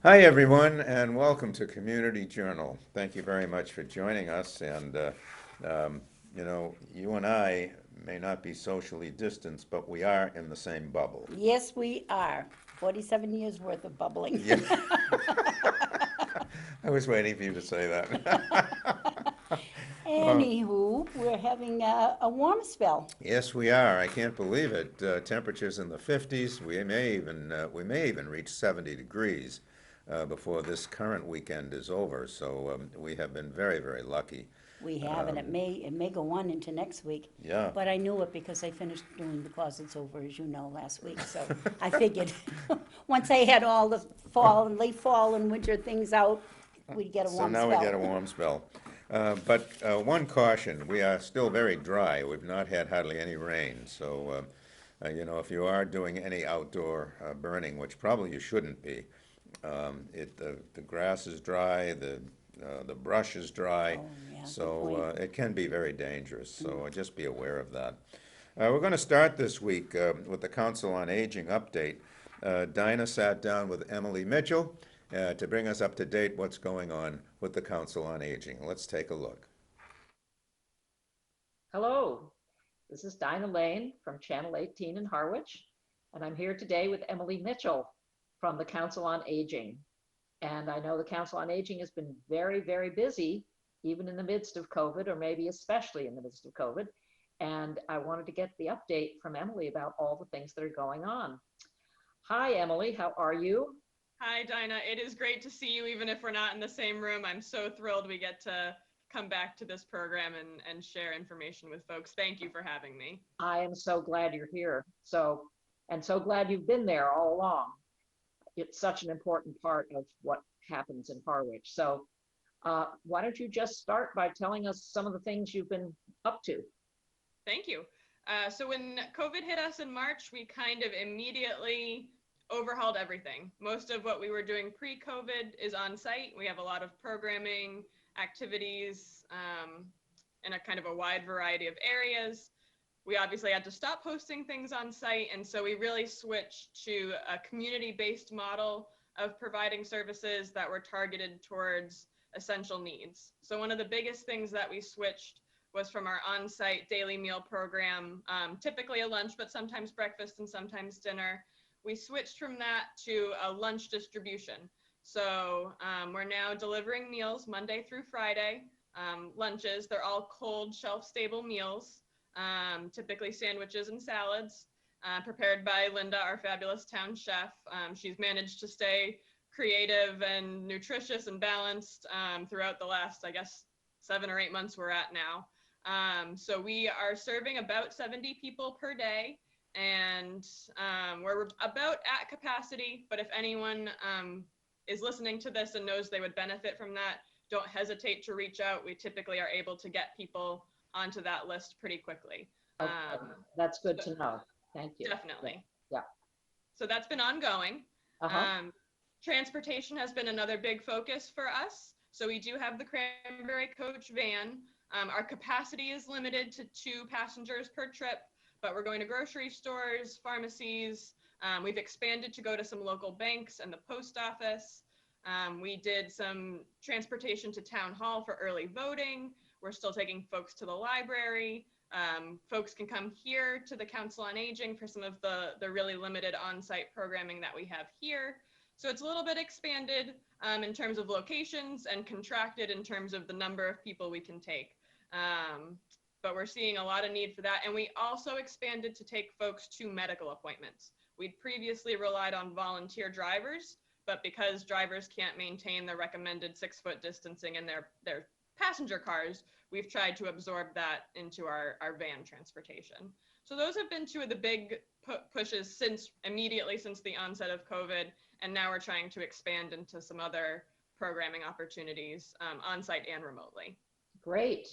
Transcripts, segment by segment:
Hi, everyone, and welcome to Community Journal. Thank you very much for joining us. You and I may not be socially distanced, but we are in the same bubble. Yes, we are. 47 years worth of bubbling. Yeah, I was waiting for you to say that. Uh, Anywho, we're having a warm spell. yes, we are. I can't believe it. Temperatures in the 50s. We may even reach 70 degrees before this current weekend is over. So we have been very, very lucky. We have, and it Um, may it may go on into next week. yeah. But I knew it because I finished doing the closets over, as you know, last week. So I figured once I had all the late fall and winter things out, we'd get a So warm now we get spell. a warm spell. But one caution, we are still very dry. We've not had hardly any rain. If you are doing any outdoor burning, which probably you shouldn't be, the grass is dry, the brush is dry, Oh, yeah, good so point. it can be very dangerous. So just be aware of that. We're going to start this week with the Council on Aging update. Dinah sat down with Emily Mitchell to bring us up to date what's going on with the Council on Aging. Let's take a look. Hello, this is Dinah Lane from Channel 18 in Harwich, and I'm here today with Emily Mitchell from the Council on Aging. And I know the Council on Aging has been very, very busy, even in the midst of COVID, or maybe especially in the midst of COVID. And I wanted to get the update from Emily about all the things that are going on. Hi, Emily, how are you? Hi, Dinah. It is great to see you, even if we're not in the same room. I'm so thrilled we get to come back to this program and share information with folks. Thank you for having me. I am so glad you're here. And so glad you've been there all along. It's such an important part of what happens in Harwich. Why don't you just start by telling us some of the things you've been up to? Thank you. So when COVID hit us in March, we kind of immediately overhauled everything. Most of what we were doing pre-COVID is on site. We have a lot of programming, activities, in a kind of a wide variety of areas. We obviously had to stop hosting things on site, and so we really switched to a community-based model of providing services that were targeted towards essential needs. So one of the biggest things that we switched was from our on-site daily meal program, typically a lunch, but sometimes breakfast and sometimes dinner. We switched from that to a lunch distribution. So we're now delivering meals Monday through Friday, lunches. They're all cold, shelf-stable meals, typically sandwiches and salads, prepared by Linda, our fabulous town chef. She's managed to stay creative and nutritious and balanced throughout the last, I guess, 7 or 8 months we're at now. So we are serving about 70 people per day, and we're about at capacity, but if anyone is listening to this and knows they would benefit from that, don't hesitate to reach out. We typically are able to get people onto that list pretty quickly. Okay, that's good So to know. Thank you. Yeah, definitely. yeah. So that's been ongoing. Uh-huh. Um, Transportation has been another big focus for us. So we do have the Cranberry Coach van. Our capacity is limited to 2 passengers per trip, but we're going to grocery stores, pharmacies. We've expanded to go to some local banks and the post office. We did some transportation to town hall for early voting. We're still taking folks to the library. Folks can come here to the Council on Aging for some of the really limited on-site programming that we have here. So it's a little bit expanded in terms of locations and contracted in terms of the number of people we can take. But we're seeing a lot of need for that. And we also expanded to take folks to medical appointments. We'd previously relied on volunteer drivers, but because drivers can't maintain the recommended 6-foot distancing in their passenger cars, we've tried to absorb that into our van transportation. So those have been two of the big pushes immediately since the onset of COVID. And now we're trying to expand into some other programming opportunities on site and remotely. Great,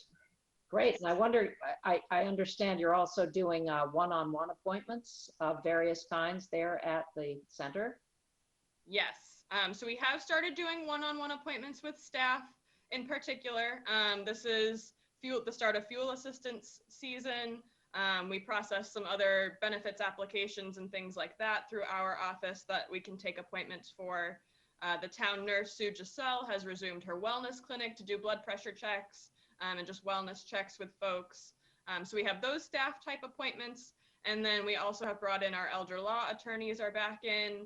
great. And I wonder, I understand you're also doing one-on-one appointments of various kinds there at the center. Yes. So we have started doing one-on-one appointments with staff in particular. This is the start of fuel assistance season. We process some other benefits applications and things like that through our office that we can take appointments for. The town nurse, Sue Giselle, has resumed her wellness clinic to do blood pressure checks and just wellness checks with folks. So we have those staff type appointments. And then we also have brought in our elder law attorneys are back in,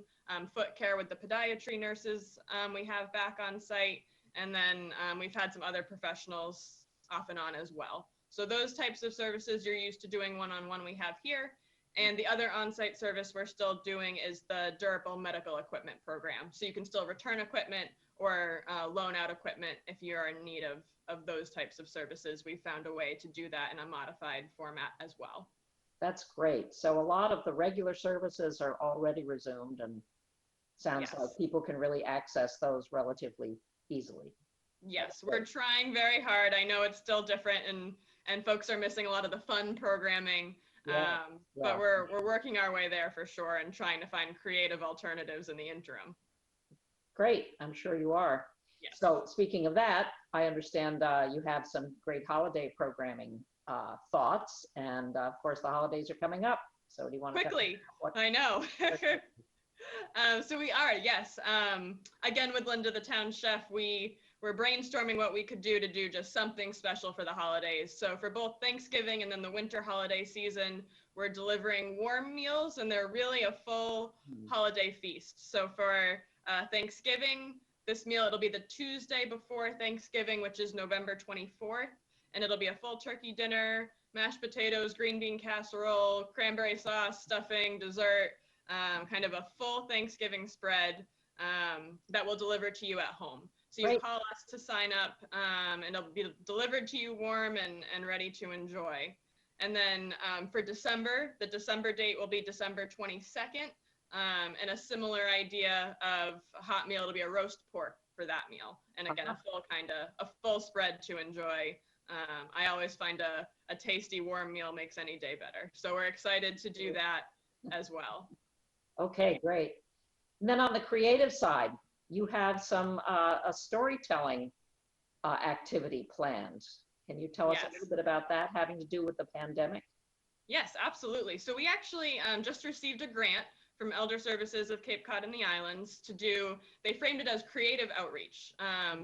foot care with the podiatry nurses we have back on site. And then we've had some other professionals off and on as well. So those types of services you're used to doing one-on-one we have here. And the other on-site service we're still doing is the durable medical equipment program. So you can still return equipment or loan out equipment if you're in need of those types of services. We found a way to do that in a modified format as well. That's great. So a lot of the regular services are already resumed, and sounds Yes. like people can really access those relatively easily. Yes, we're trying very hard. I know it's still different and folks are missing a lot of the fun programming. Yeah, But we're working our way there for sure and trying to find creative alternatives in the interim. Great. I'm sure you are. Yes. So speaking of that, I understand you have some great holiday programming thoughts, and of course the holidays are coming up. So do you want to Quickly, I know. So we are, yes. Again, with Linda, the town chef, we're brainstorming what we could do just something special for the holidays. So for both Thanksgiving and then the winter holiday season, we're delivering warm meals, and they're really a full holiday feast. So for Thanksgiving, this meal, it'll be the Tuesday before Thanksgiving, which is November 24th. And it'll be a full turkey dinner, mashed potatoes, green bean casserole, cranberry sauce, stuffing, dessert, kind of a full Thanksgiving spread that we'll deliver to you at home. So you call us to sign up, and it'll be delivered to you warm and ready to enjoy. And then for December, the December date will be December 22nd, and a similar idea of a hot meal. It'll be a roast pork for that meal. And again, a full spread to enjoy. I always find a tasty warm meal makes any day better. So we're excited to do that as well. Okay, great. And then on the creative side, you have some a storytelling activity planned. Can you tell us a little bit about that, having to do with the pandemic? Yes, absolutely. So we actually just received a grant from Elder Services of Cape Cod and the Islands to do, they framed it as creative outreach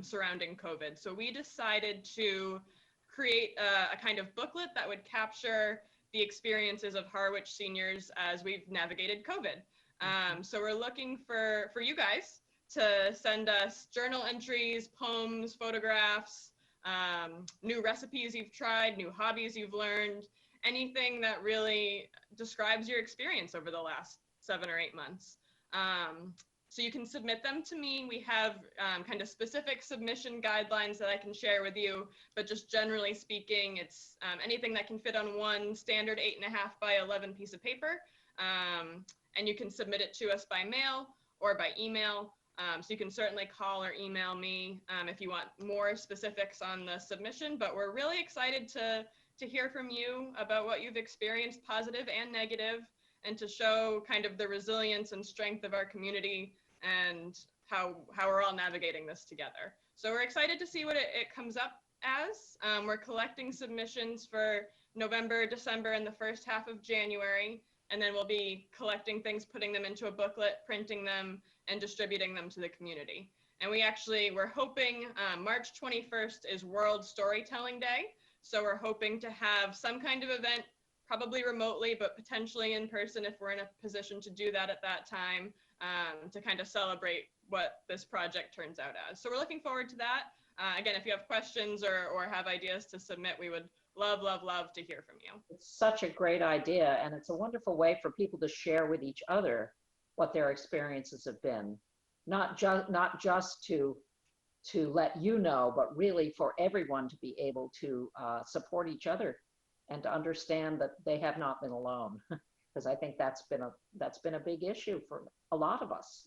surrounding COVID. So we decided to create a kind of booklet that would capture the experiences of Harwich seniors as we've navigated COVID. So we're looking for you guys to send us journal entries, poems, photographs, new recipes you've tried, new hobbies you've learned, anything that really describes your experience over the last 7 or 8 months. So you can submit them to me. We have kind of specific submission guidelines that I can share with you, but just generally speaking, it's anything that can fit on one standard 8.5 by 11 piece of paper. And you can submit it to us by mail or by email. So you can certainly call or email me if you want more specifics on the submission, but we're really excited to hear from you about what you've experienced, positive and negative, and to show kind of the resilience and strength of our community and how we're all navigating this together. So we're excited to see what it comes up as. We're collecting submissions for November, December, and the first half of January. And then we'll be collecting things, putting them into a booklet, printing them, and distributing them to the community. And we're hoping March 21st is World Storytelling Day. So we're hoping to have some kind of event, probably remotely, but potentially in person if we're in a position to do that at that time, to kind of celebrate what this project turns out as. So we're looking forward to that. Again, if you have questions or have ideas to submit, we would love, love, love to hear from you. It's such a great idea, and it's a wonderful way for people to share with each other what their experiences have been. Not just to let you know, but really for everyone to be able to support each other and to understand that they have not been alone. Because I think that's been a big issue for a lot of us.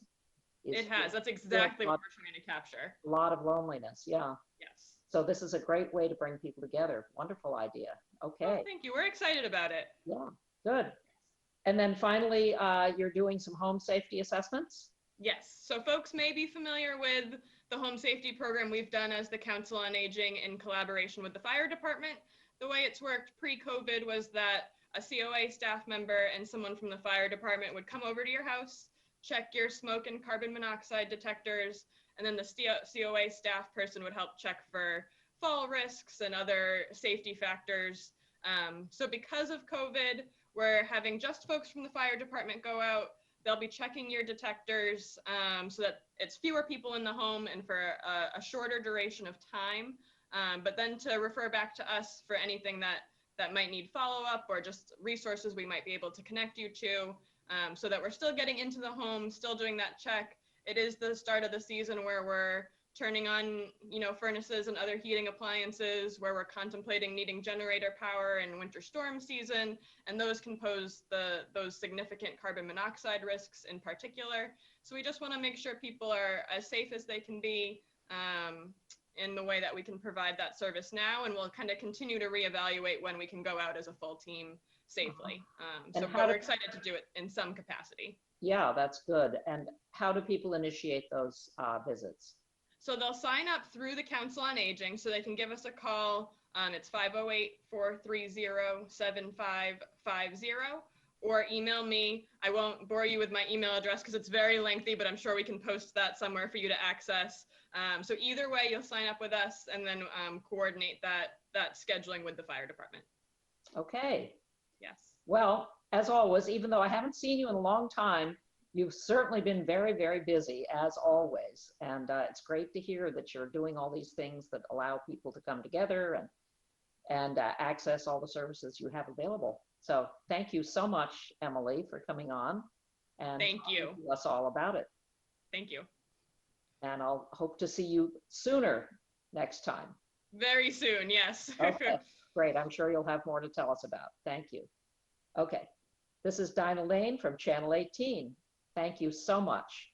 It has. That's exactly what we're trying to capture. A lot of loneliness. Yeah. Yes. So this is a great way to bring people together. Wonderful idea. Okay. Oh, thank you. We're excited about it. Yeah. Good. And then finally, you're doing some home safety assessments? Yes. So folks may be familiar with the home safety program we've done as the Council on Aging in collaboration with the fire department. The way it's worked pre-COVID was that a COA staff member and someone from the fire department would come over to your house check your smoke and carbon monoxide detectors, and then the COA staff person would help check for fall risks and other safety factors. So because of COVID, we're having just folks from the fire department go out. They'll be checking your detectors so that it's fewer people in the home and for a shorter duration of time. But then to refer back to us for anything that might need follow-up or just resources we might be able to connect you to, so that we're still getting into the home, still doing that check. It is the start of the season where we're turning on, furnaces and other heating appliances, where we're contemplating needing generator power in winter storm season, and those can pose those significant carbon monoxide risks in particular. So we just want to make sure people are as safe as they can be in the way that we can provide that service now, and we'll kind of continue to reevaluate when we can go out as a full team safely. But we're excited to do it in some capacity. Yeah, that's good. And how do people initiate those visits? So they'll sign up through the Council on Aging, so they can give us a call. It's 508-430-7550, or email me. I won't bore you with my email address because it's very lengthy, but I'm sure we can post that somewhere for you to access. So either way, you'll sign up with us and then coordinate that scheduling with the fire department. Okay. Yes. Well, as always, even though I haven't seen you in a long time, you've certainly been very, very busy, as always. And it's great to hear that you're doing all these things that allow people to come together and access all the services you have available. So thank you so much, Emily, for coming on and thank you. talking to us all about it. Thank you. And I'll hope to see you sooner next time. Very soon, yes. Okay, great. I'm sure you'll have more to tell us about. Thank you. Okay, this is Dinah Lane from Channel 18. Thank you so much.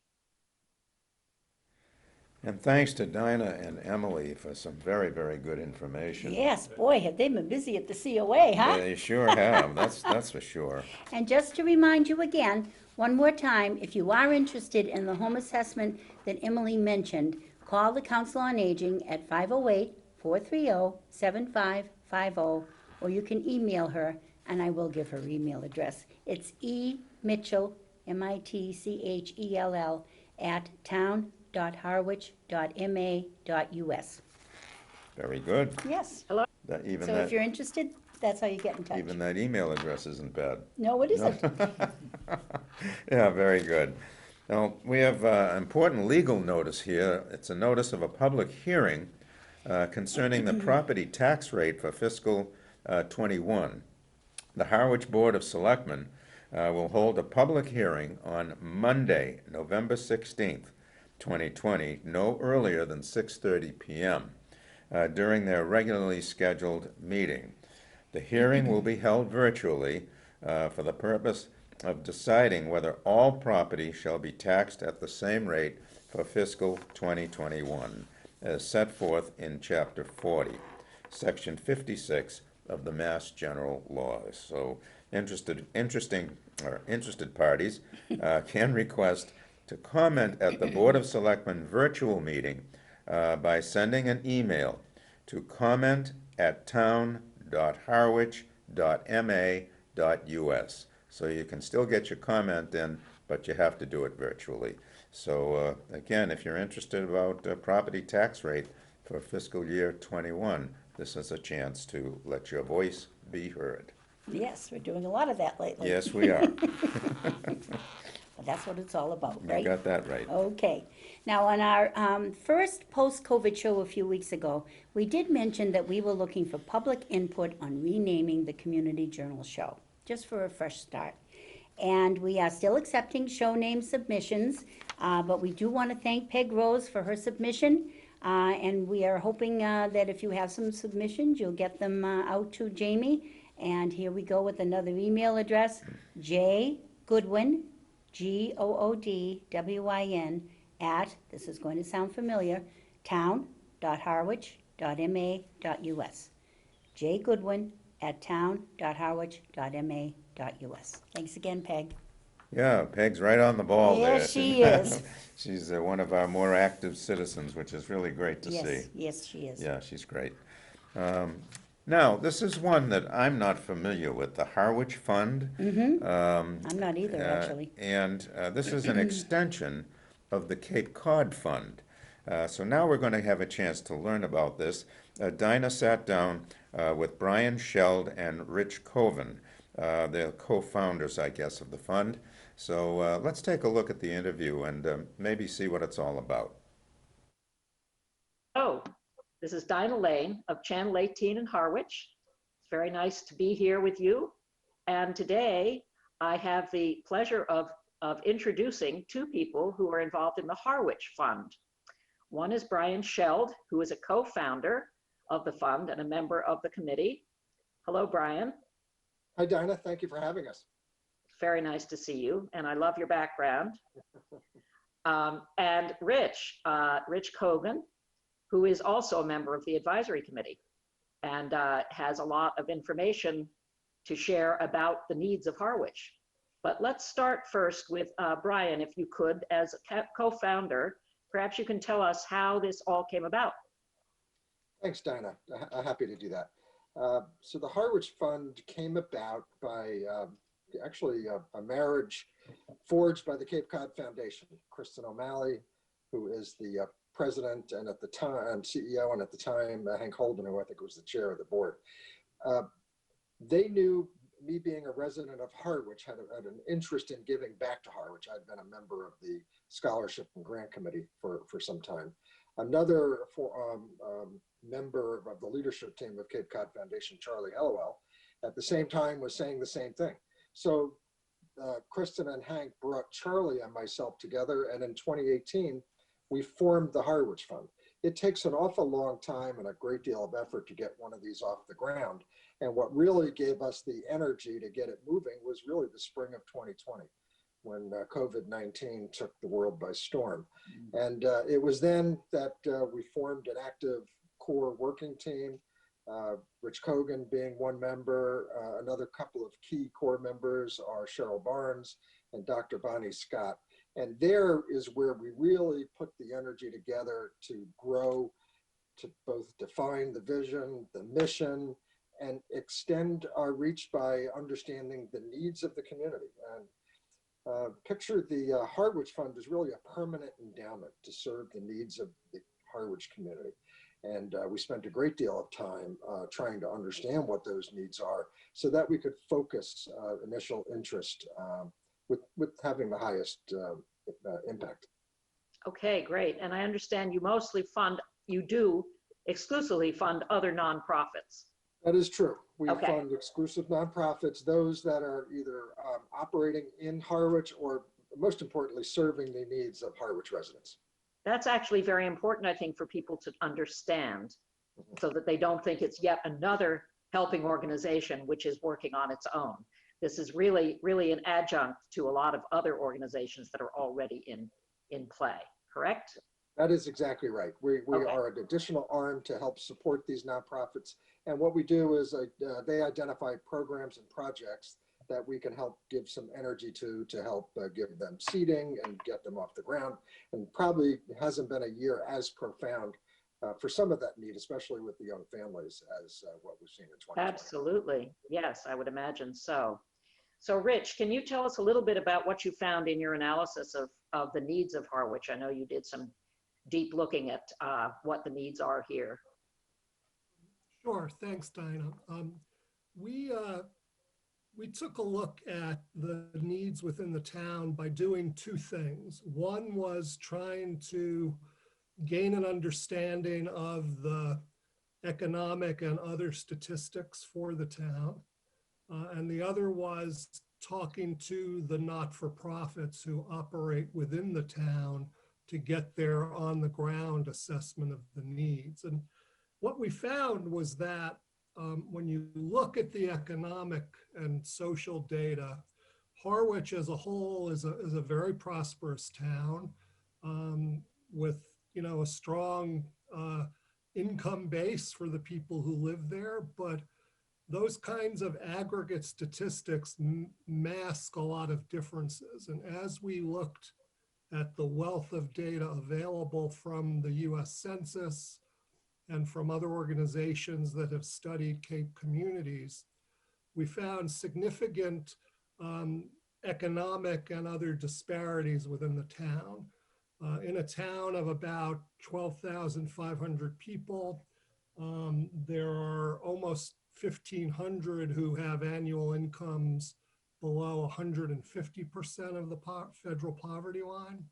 And thanks to Dinah and Emily for some very, very good information. Yes, boy, have they been busy at the COA, huh? They sure have, that's for sure. And just to remind you again, one more time, if you are interested in the home assessment that Emily mentioned, call the Council on Aging at 508-430-7550, or you can email her, and I will give her email address. It's emitchell, MITCHELL, at town.harwich.ma.us. Very good. Yes. Hello. So if you're interested, that's how you get in touch. Even that email address isn't bad. No, it isn't. Yeah, very good. Now, we have an important legal notice here. It's a notice of a public hearing concerning the property tax rate for fiscal 21. The Harwich Board of Selectmen will hold a public hearing on Monday, November 16th, 2020, no earlier than 6:30 p.m. During their regularly scheduled meeting. The hearing will be held virtually for the purpose of deciding whether all property shall be taxed at the same rate for fiscal 2021, as set forth in Chapter 40, Section 56 of the Mass General Laws. So interested parties can request to comment at the Board of Selectmen virtual meeting by sending an email to comment@town.harwich.ma.us. So you can still get your comment in, but you have to do it virtually. So again, if you're interested about property tax rate for fiscal year 21, this is a chance to let your voice be heard. Yes, we're doing a lot of that lately. Yes, we are. But that's what it's all about, You right? got that right. Okay. Now, on our first post-COVID show a few weeks ago, we did mention that we were looking for public input on renaming the Community Journal show, just for a fresh start. And we are still accepting show name submissions, but we do want to thank Peg Rose for her submission. And we are hoping that if you have some submissions, you'll get them out to Jamie. And here we go with another email address, jgoodwin, GOODWIN, at, this is going to sound familiar, town.harwich.ma.us. jgoodwin at town.harwich.ma.us. Thanks again, Peg. Yeah, Peg's right on the ball there. Yes, she is. She's one of our more active citizens, which is really great to see. Yes, she is. Yeah, she's great. Now, this is one that I'm not familiar with, the Harwich Fund. I'm not either, actually. And this is an extension of the Cape Cod Fund. So now we're going to have a chance to learn about this. Dinah sat down with Brian Sheld and Rich Coven, the co-founders, I guess, of the fund. So let's take a look at the interview and maybe see what it's all about. Oh, this is Dinah Lane of Channel 18 in Harwich. It's very nice to be here with you. And today I have the pleasure of introducing two people who are involved in the Harwich Fund. One is Brian Sheld, who is a co-founder of the fund and a member of the committee. Hello, Brian. Hi, Dinah. Thank you for having us. Very nice to see you, and I love your background. And Rich Cogan, who is also a member of the advisory committee and has a lot of information to share about the needs of Harwich. But let's start first with Brian, if you could, as a co-founder. Perhaps you can tell us how this all came about. Thanks, Dinah. Happy to do that. So the Harwich Fund came about by actually a marriage forged by the Cape Cod Foundation. Kristen O'Malley, who is the president and at the time CEO, and at the time Hank Holden, who I think was the chair of the board. They knew me being a resident of Harwich had an interest in giving back to Harwich. I'd been a member of the scholarship and grant committee for some time. Another member of the leadership team of Cape Cod Foundation, Charlie Hellowell, at the same time was saying the same thing. So Kristen and Hank brought Charlie and myself together, and in 2018, we formed the Harwich Fund. It takes an awful long time and a great deal of effort to get one of these off the ground. And what really gave us the energy to get it moving was really the spring of 2020, when COVID-19 took the world by storm. And it was then that we formed an active core working team, Rich Cogan being one member. Another couple of key core members are Cheryl Barnes and Dr. Bonnie Scott. And there is where we really put the energy together to grow, to both define the vision, the mission, and extend our reach by understanding the needs of the community. And picture the Harwich Fund is really a permanent endowment to serve the needs of the Harwich community. And we spent a great deal of time trying to understand what those needs are so that we could focus initial interest with having the highest impact. Okay, great. And I understand you do exclusively fund other nonprofits. That is true. We Okay. fund exclusive nonprofits, those that are either operating in Harwich or, most importantly, serving the needs of Harwich residents. That's actually very important, I think, for people to understand so that they don't think it's yet another helping organization which is working on its own. This is really, really an adjunct to a lot of other organizations that are already in play, correct? That is exactly right. We Okay. are an additional arm to help support these nonprofits. And what we do is they identify programs and projects that we can help give some energy to help give them seeding and get them off the ground. And probably hasn't been a year as profound for some of that need, especially with the young families, as what we've seen in 2020. Absolutely. Yes, I would imagine so. So Rich, can you tell us a little bit about what you found in your analysis of the needs of Harwich? I know you did some deep looking at what the needs are here. Sure, thanks, Dinah. We took a look at the needs within the town by doing two things. One was trying to gain an understanding of the economic and other statistics for the town. And the other was talking to the not-for-profits who operate within the town to get their on-the-ground assessment of the needs. And what we found was that when you look at the economic and social data, Harwich as a whole is a very prosperous town with a strong income base for the people who live there, but those kinds of aggregate statistics mask a lot of differences. And as we looked at the wealth of data available from the US Census and from other organizations that have studied Cape communities, we found significant economic and other disparities within the town. In a town of about 12,500 people, there are almost 1,500 who have annual incomes below 150% of the federal poverty line.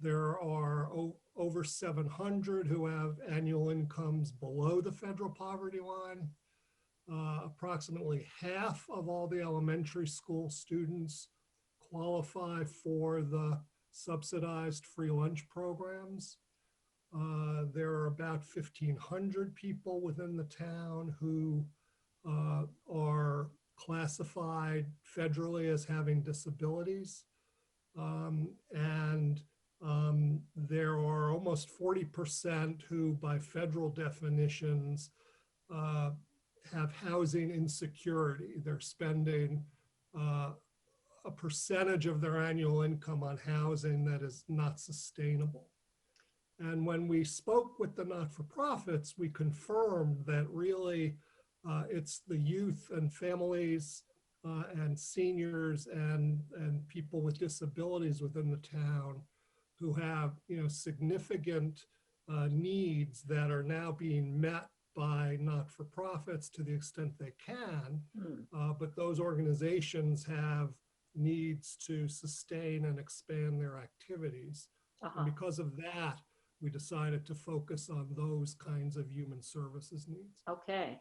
There are over 700 who have annual incomes below the federal poverty line. Approximately half of all the elementary school students qualify for the subsidized free lunch programs. There are about 1,500 people within the town who are classified federally as having disabilities. There are almost 40% who, by federal definitions, have housing insecurity. They're spending a percentage of their annual income on housing that is not sustainable. And when we spoke with the not-for-profits, we confirmed that really it's the youth and families and seniors and people with disabilities within the town who have, significant needs that are now being met by not-for-profits to the extent they can, but those organizations have needs to sustain and expand their activities. And because of that, we decided to focus on those kinds of human services needs. Okay.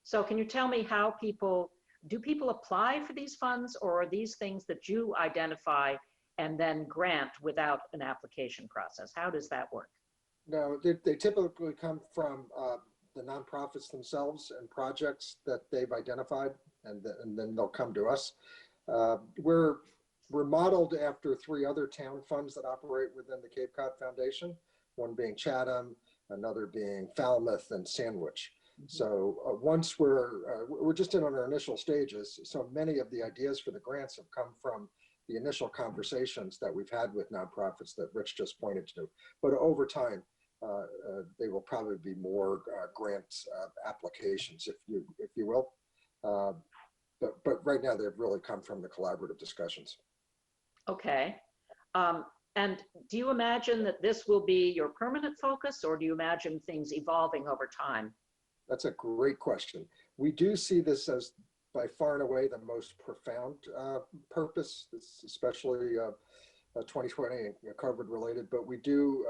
So can you tell me how do people apply for these funds, or are these things that you identify and then grant without an application process? How does that work? No, they typically come from the nonprofits themselves and projects that they've identified, and then they'll come to us. We're modeled after 3 other town funds that operate within the Cape Cod Foundation, one being Chatham, another being Falmouth and Sandwich. So once we're just in on our initial stages, so many of the ideas for the grants have come from the initial conversations that we've had with nonprofits that Rich just pointed to. But over time, they will probably be more grant applications, if you will. But right now, they've really come from the collaborative discussions. Okay. And do you imagine that this will be your permanent focus, or do you imagine things evolving over time? That's a great question. We do see this as by far and away the most profound purpose, especially 2020 and COVID related, but we do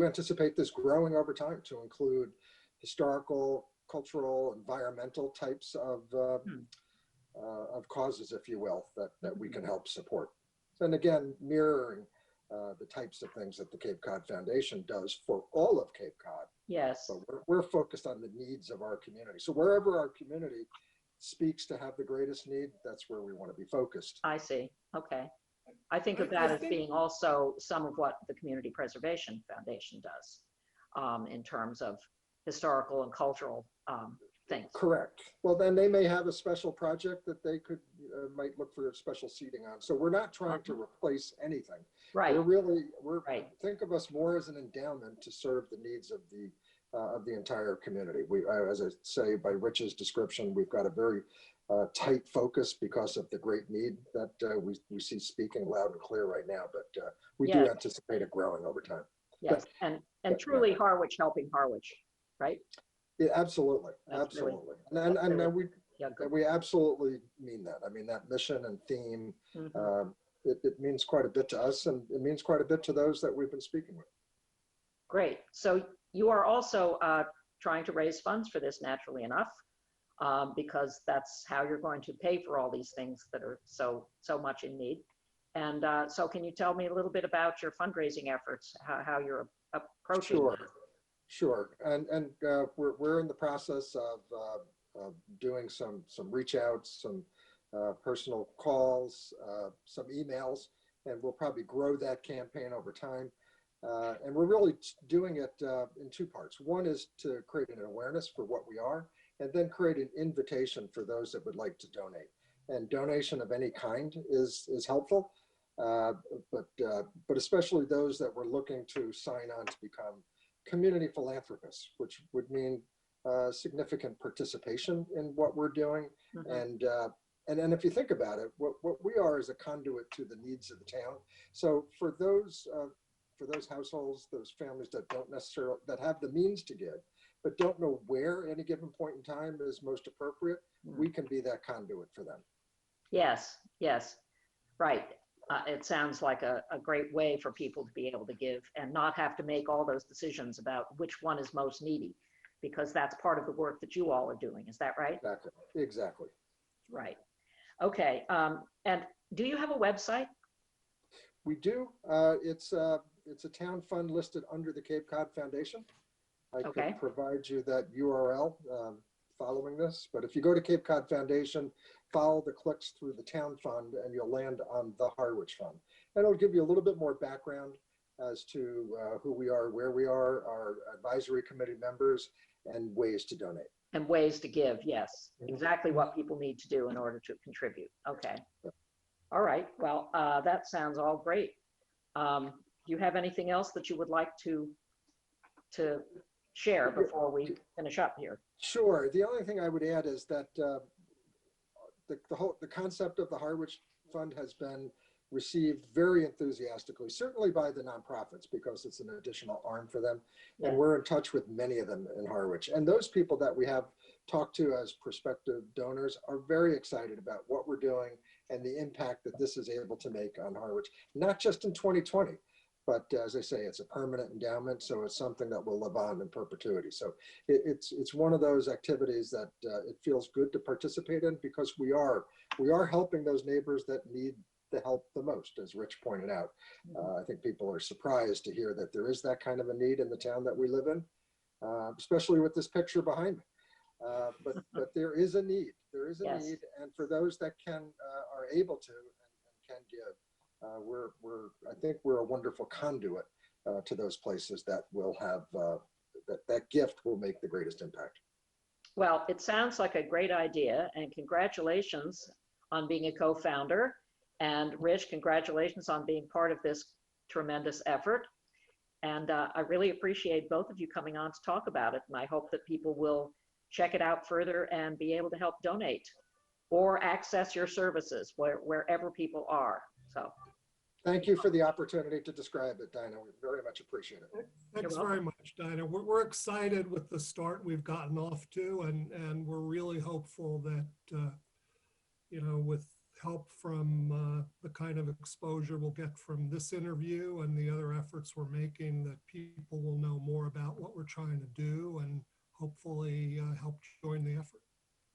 anticipate this growing over time to include historical, cultural, environmental types of causes, if you will, that we can help support. And again, mirroring the types of things that the Cape Cod Foundation does for all of Cape Cod. Yes. So we're focused on the needs of our community. So wherever our community speaks to have the greatest need, that's where we want to be focused. I see. Okay. I think of that as being also some of what the Community Preservation Foundation does in terms of historical and cultural things. Correct. Well, then they may have a special project that they could might look for special seating on. So we're not trying to replace anything. Right. We're right. Think of us more as an endowment to serve the needs of the entire community. We, as I say, by Rich's description, we've got a very tight focus because of the great need that we see speaking loud and clear right now. But we do anticipate it growing over time. Yes, and truly Harwich helping Harwich, right? Yeah, absolutely, That's absolutely, really, and we absolutely mean that. I mean, that mission and theme, it means quite a bit to us, and it means quite a bit to those that we've been speaking with. Great. So you are also trying to raise funds for this, naturally enough, because that's how you're going to pay for all these things that are so much in need. And so can you tell me a little bit about your fundraising efforts, how you're approaching? Sure. And we're in the process of doing some reach outs, some personal calls, some emails, and we'll probably grow that campaign over time. And we're really doing it in 2 parts. One is to create an awareness for what we are, and then create an invitation for those that would like to donate. And donation of any kind is helpful, but especially those that were looking to sign on to become community philanthropists, which would mean significant participation in what we're doing. Mhm. And then if you think about it, what we are is a conduit to the needs of the town. So for those households, those families that don't necessarily that have the means to give, but don't know where at any given point in time is most appropriate, we can be that conduit for them. Yes, yes, right. It sounds like a great way for people to be able to give and not have to make all those decisions about which one is most needy, because that's part of the work that you all are doing. Is that right? Exactly. Exactly. Right. Okay. And do you have a website? We do. It's a town fund listed under the Cape Cod Foundation. I Okay. could provide you that URL following this, but if you go to Cape Cod Foundation, follow the clicks through the town fund, and you'll land on the Harwich Fund. And it'll give you a little bit more background as to who we are, where we are, our advisory committee members, and ways to donate. And ways to give, yes. Exactly what people need to do in order to contribute. Okay. All right. Well, that sounds all great. Do you have anything else that you would like to share before we finish up here? Sure. The only thing I would add is that the concept of the Harwich Fund has been received very enthusiastically, certainly by the nonprofits, because it's an additional arm for them. Yeah. And we're in touch with many of them in Harwich. And those people that we have talked to as prospective donors are very excited about what we're doing and the impact that this is able to make on Harwich, not just in 2020, but as I say, it's a permanent endowment, so it's something that will live on in perpetuity. So it's one of those activities that it feels good to participate in, because we are helping those neighbors that need the help the most, as Rich pointed out. I think people are surprised to hear that there is that kind of a need in the town that we live in, especially with this picture behind me. But there is a need. There is a Yes. need, and for those that are able to and can give, I think we're a wonderful conduit to those places that will have that gift will make the greatest impact. Well, it sounds like a great idea, and congratulations on being a co-founder. And Rich, congratulations on being part of this tremendous effort. And I really appreciate both of you coming on to talk about it. And I hope that people will check it out further and be able to help donate or access your services wherever people are. So Thank you for the opportunity to describe it, Dinah. We very much appreciate it. Thanks welcome. very much, Dinah. We're excited with the start we've gotten off to, and we're really hopeful that, with help from the kind of exposure we'll get from this interview and the other efforts we're making, that people will know more about what we're trying to do and hopefully help join the effort.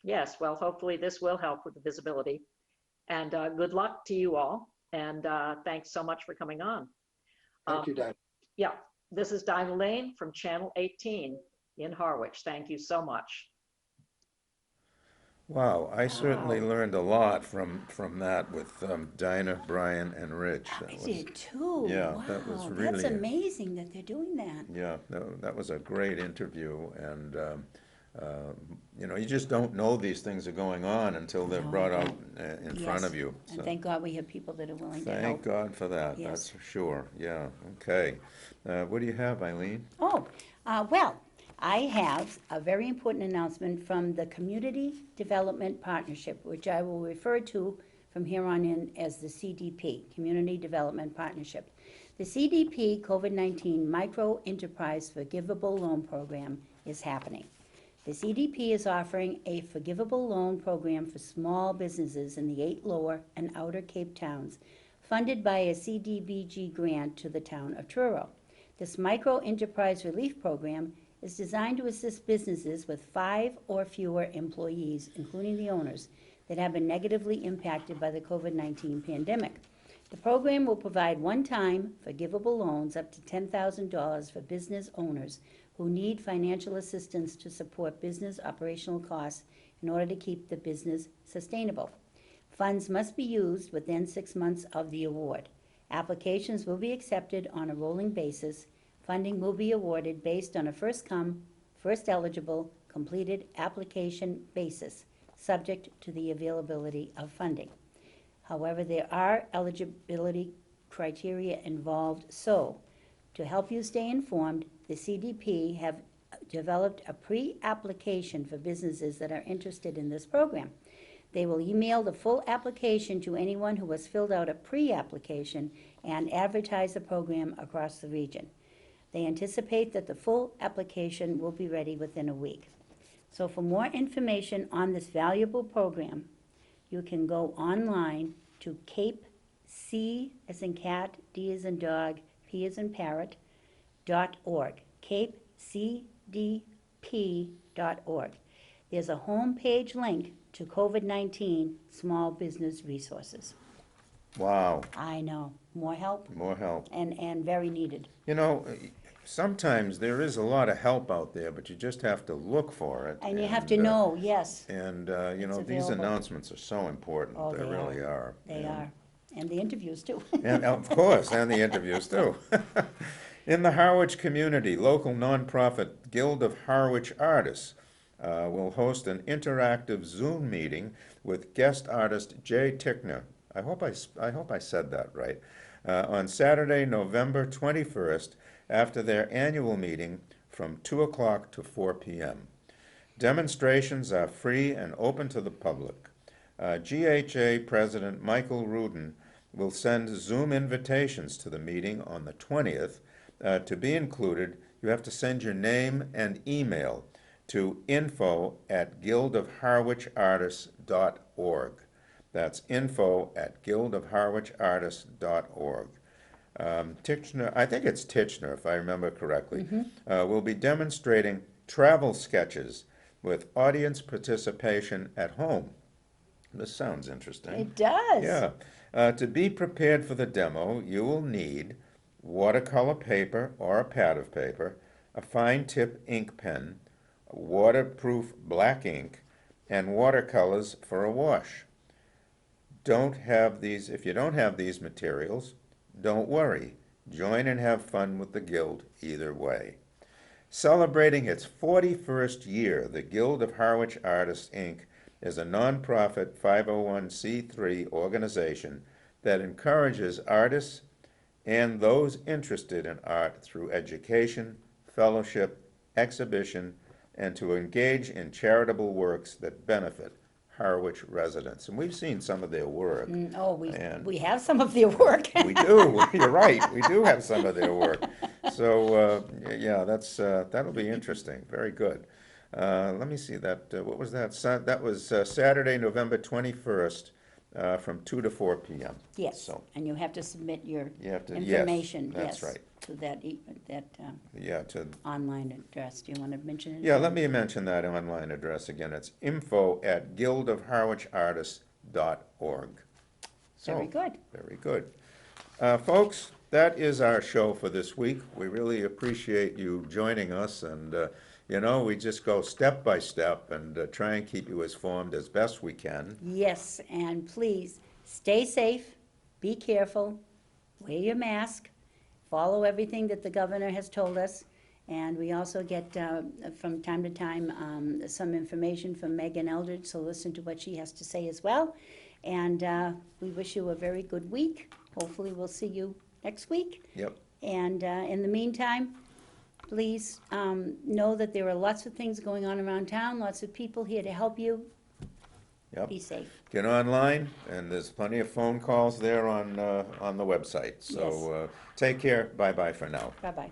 yes, well, hopefully this will help with the visibility. And good luck to you all. And thanks so much for coming on. Thank you, Dinah. Yeah, this is Dinah Lane from Channel 18 in Harwich. Thank you so much. Wow, I certainly learned a lot from that with Dinah, Brian, and Rich. I did too. yeah, that was Wow, really that's amazing that they're doing that. Yeah, that was a great interview, and you just don't know these things are going on until they're No, brought you out don't. in front of Yes. you. And So thank God we have people that are willing to thank help. God for that. Yes. That's for sure. Yeah. Okay. What do you have, Eileen? Oh, well, I have a very important announcement from the Community Development Partnership, which I will refer to from here on in as the CDP, Community Development Partnership. The CDP COVID-19 Micro Enterprise Forgivable Loan Program is happening. The CDP is offering a forgivable loan program for small businesses in the 8 lower and outer Cape towns, funded by a CDBG grant to the town of Truro. This Micro Enterprise Relief Program is designed to assist businesses with 5 or fewer employees, including the owners, that have been negatively impacted by the COVID-19 pandemic. The program will provide one-time forgivable loans up to $10,000 for business owners who need financial assistance to support business operational costs in order to keep the business sustainable. Funds must be used within 6 months of the award. Applications will be accepted on a rolling basis. Funding will be awarded based on a first-come, first-eligible, completed application basis, subject to the availability of funding. However, there are eligibility criteria involved, so to help you stay informed, the CDP have developed a pre-application for businesses that are interested in this program. They will email the full application to anyone who has filled out a pre-application and advertise the program across the region. They anticipate that the full application will be ready within a week. So for more information on this valuable program, you can go online to Cape C as in cat, D as in dog, P as in parrot, .org, capecdp.org. There's a homepage link to COVID-19 small business resources. Wow, I know, more help more help. and very needed. You know, sometimes there is a lot of help out there, but you just have to look for it. And you have to know, yes, And, you know, It's these available. announcements are so important. Oh, They they really are. they are. And the interviews too. And of course, and the interviews too. In the Harwich community, local nonprofit Guild of Harwich Artists will host an interactive Zoom meeting with guest artist Jay Tickner. I hope I said that right. On Saturday, November 21st, after their annual meeting from 2 o'clock to 4 p.m. Demonstrations are free and open to the public. GHA President Michael Rudin will send Zoom invitations to the meeting on the 20th. To be included, you have to send your name and email to info@guildofharwichartists.org. That's info@guildofharwichartists.org. Titchener, I think it's Titchener, if I remember correctly, will be demonstrating travel sketches with audience participation at home. This sounds interesting. It does. Yeah. To be prepared for the demo, you will need watercolor paper or a pad of paper, a fine tip ink pen, waterproof black ink, and watercolors for a wash. If you don't have these materials, don't worry. Join and have fun with the Guild either way. Celebrating its 41st year, the Guild of Harwich Artists, Inc. is a nonprofit 501c3 organization that encourages artists and those interested in art through education, fellowship, exhibition, and to engage in charitable works that benefit Harwich residents. And we've seen some of their work. Oh, And- we have some of their work. We do, you're right, we do have some of their work. So, yeah, that'll be interesting, very good. Let me see that, what was that? That was Saturday, November 21st, from 2 to 4 p.m. Yes, So, and you have to submit your you have to, yes, information, that's yes, right. to that Yeah, to, online address. Do you want to mention it? yeah, let me mention that online address again. It's info@guildofharwichartists.org. Very good. Very good. Folks, that is our show for this week. We really appreciate you joining us, and you know, we just go step by step and try and keep you as informed as best we can. Yes, and please stay safe, be careful, wear your mask, follow everything that the governor has told us. And we also get, from time to time, some information from Megan Eldridge, so listen to what she has to say as well. And we wish you a very good week. Hopefully, we'll see you next week. Yep. And in the meantime, please know that there are lots of things going on around town, lots of people here to help you. Yep. Be safe. Get online, and there's plenty of phone calls there on the website. So take care. Bye-bye for now. Bye-bye.